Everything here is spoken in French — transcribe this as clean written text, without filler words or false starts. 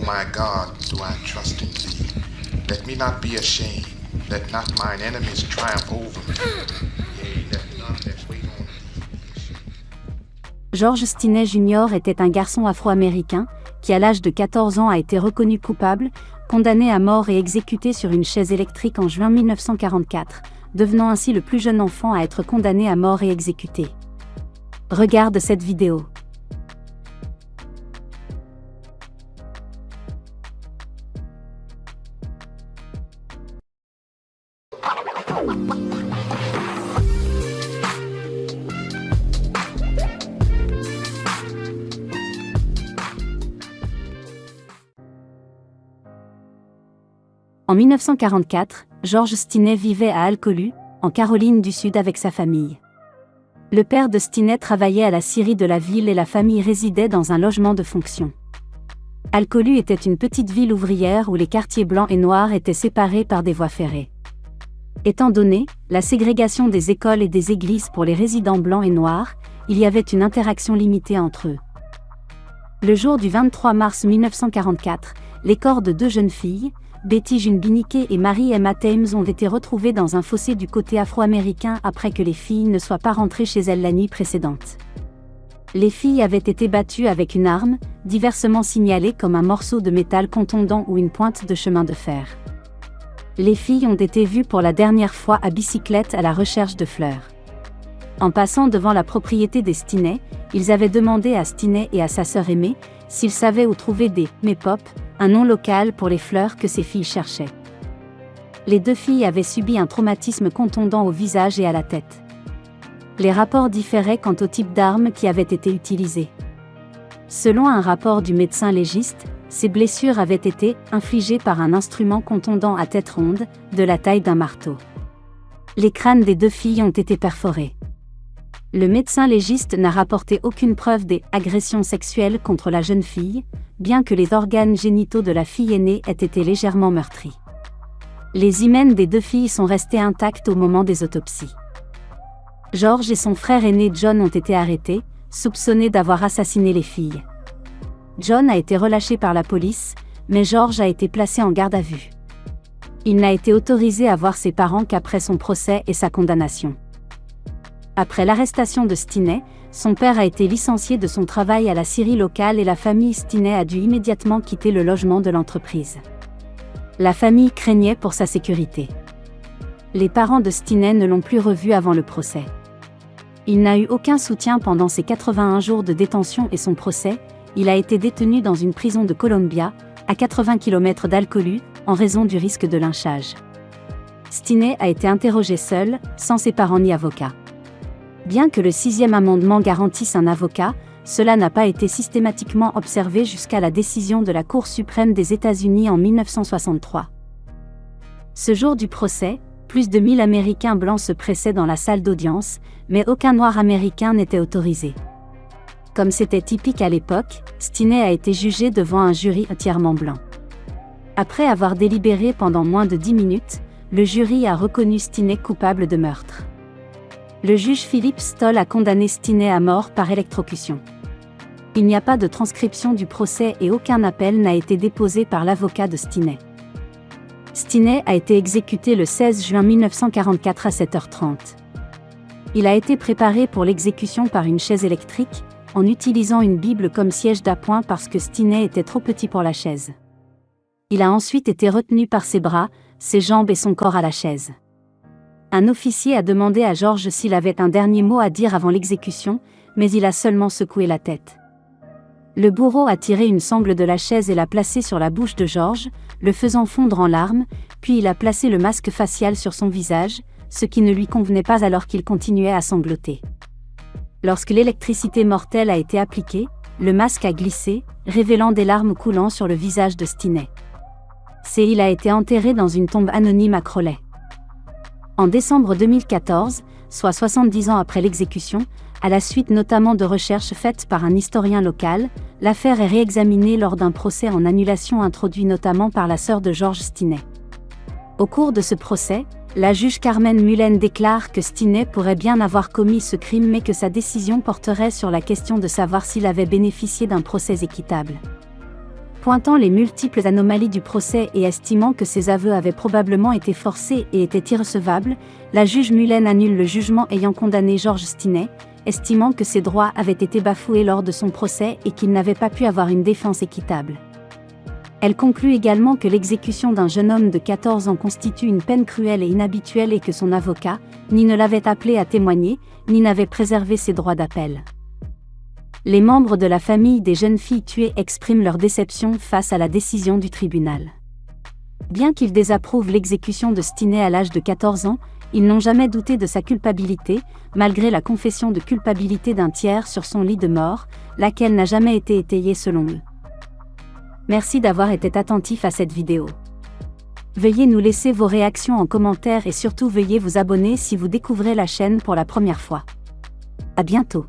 my God, do I trust in thee. Let me not be ashamed. Let not mine enemies triumph over me. Yea, let none that wait on thee. George Stinney Jr. était un garçon afro-américain, qui à l'âge de 14 ans a été reconnu coupable, condamné à mort et exécuté sur une chaise électrique en juin 1944, devenant ainsi le plus jeune enfant à être condamné à mort et exécuté. Regarde cette vidéo. En 1944, George Stinney vivait à Alcolu, en Caroline du Sud avec sa famille. Le père de Stinney travaillait à la scierie de la ville et la famille résidait dans un logement de fonction. Alcolu était une petite ville ouvrière où les quartiers blancs et noirs étaient séparés par des voies ferrées. Étant donné la ségrégation des écoles et des églises pour les résidents blancs et noirs, il y avait une interaction limitée entre eux. Le jour du 23 mars 1944, les corps de deux jeunes filles, Betty June Biniquet et Mary Emma Thames ont été retrouvés dans un fossé du côté afro-américain après que les filles ne soient pas rentrées chez elles la nuit précédente. Les filles avaient été battues avec une arme, diversement signalée comme un morceau de métal contondant ou une pointe de chemin de fer. Les filles ont été vues pour la dernière fois à bicyclette à la recherche de fleurs. En passant devant la propriété des Stinney, ils avaient demandé à Stinney et à sa sœur aînée s'ils savaient où trouver des « mépop », un nom local pour les fleurs que ces filles cherchaient. Les deux filles avaient subi un traumatisme contondant au visage et à la tête. Les rapports différaient quant au type d'arme qui avait été utilisée. Selon un rapport du médecin légiste, ces blessures avaient été infligées par un instrument contondant à tête ronde, de la taille d'un marteau. Les crânes des deux filles ont été perforés. Le médecin légiste n'a rapporté aucune preuve des agressions sexuelles contre la jeune fille, bien que les organes génitaux de la fille aînée aient été légèrement meurtris. Les hymens des deux filles sont restés intacts au moment des autopsies. George et son frère aîné John ont été arrêtés, soupçonnés d'avoir assassiné les filles. John a été relâché par la police, mais George a été placé en garde à vue. Il n'a été autorisé à voir ses parents qu'après son procès et sa condamnation. Après l'arrestation de Stinney, son père a été licencié de son travail à la scierie locale et la famille Stinney a dû immédiatement quitter le logement de l'entreprise. La famille craignait pour sa sécurité. Les parents de Stinney ne l'ont plus revu avant le procès. Il n'a eu aucun soutien pendant ses 81 jours de détention et son procès. Il a été détenu dans une prison de Columbia, à 80 km d'Alcolu, en raison du risque de lynchage. Stinney a été interrogé seul, sans ses parents ni avocat. Bien que le 6e amendement garantisse un avocat, cela n'a pas été systématiquement observé jusqu'à la décision de la Cour suprême des États-Unis en 1963. Ce jour du procès, plus de 1000 Américains blancs se pressaient dans la salle d'audience, mais aucun noir américain n'était autorisé. Comme c'était typique à l'époque, Stinney a été jugé devant un jury entièrement blanc. Après avoir délibéré pendant moins de 10 minutes, le jury a reconnu Stinney coupable de meurtre. Le juge Philip Stoll a condamné Stinney à mort par électrocution. Il n'y a pas de transcription du procès et aucun appel n'a été déposé par l'avocat de Stinney. Stinney a été exécuté le 16 juin 1944 à 7h30. Il a été préparé pour l'exécution par une chaise électrique, en utilisant une Bible comme siège d'appoint parce que Stinney était trop petit pour la chaise. Il a ensuite été retenu par ses bras, ses jambes et son corps à la chaise. Un officier a demandé à George s'il avait un dernier mot à dire avant l'exécution, mais il a seulement secoué la tête. Le bourreau a tiré une sangle de la chaise et l'a placée sur la bouche de George, le faisant fondre en larmes, puis il a placé le masque facial sur son visage, ce qui ne lui convenait pas alors qu'il continuait à sangloter. Lorsque l'électricité mortelle a été appliquée, le masque a glissé, révélant des larmes coulant sur le visage de Stinney. Il a été enterré dans une tombe anonyme à Crowley. En décembre 2014, soit 70 ans après l'exécution, à la suite notamment de recherches faites par un historien local, l'affaire est réexaminée lors d'un procès en annulation introduit notamment par la sœur de George Stinney. Au cours de ce procès, la juge Carmen Mullen déclare que Stinney pourrait bien avoir commis ce crime mais que sa décision porterait sur la question de savoir s'il avait bénéficié d'un procès équitable. Pointant les multiples anomalies du procès et estimant que ses aveux avaient probablement été forcés et étaient irrecevables, la juge Mullen annule le jugement ayant condamné George Stinney, estimant que ses droits avaient été bafoués lors de son procès et qu'il n'avait pas pu avoir une défense équitable. Elle conclut également que l'exécution d'un jeune homme de 14 ans constitue une peine cruelle et inhabituelle et que son avocat, ni ne l'avait appelé à témoigner, ni n'avait préservé ses droits d'appel. Les membres de la famille des jeunes filles tuées expriment leur déception face à la décision du tribunal. Bien qu'ils désapprouvent l'exécution de Stinney à l'âge de 14 ans, ils n'ont jamais douté de sa culpabilité, malgré la confession de culpabilité d'un tiers sur son lit de mort, laquelle n'a jamais été étayée selon eux. Merci d'avoir été attentif à cette vidéo. Veuillez nous laisser vos réactions en commentaire et surtout veuillez vous abonner si vous découvrez la chaîne pour la première fois. À bientôt.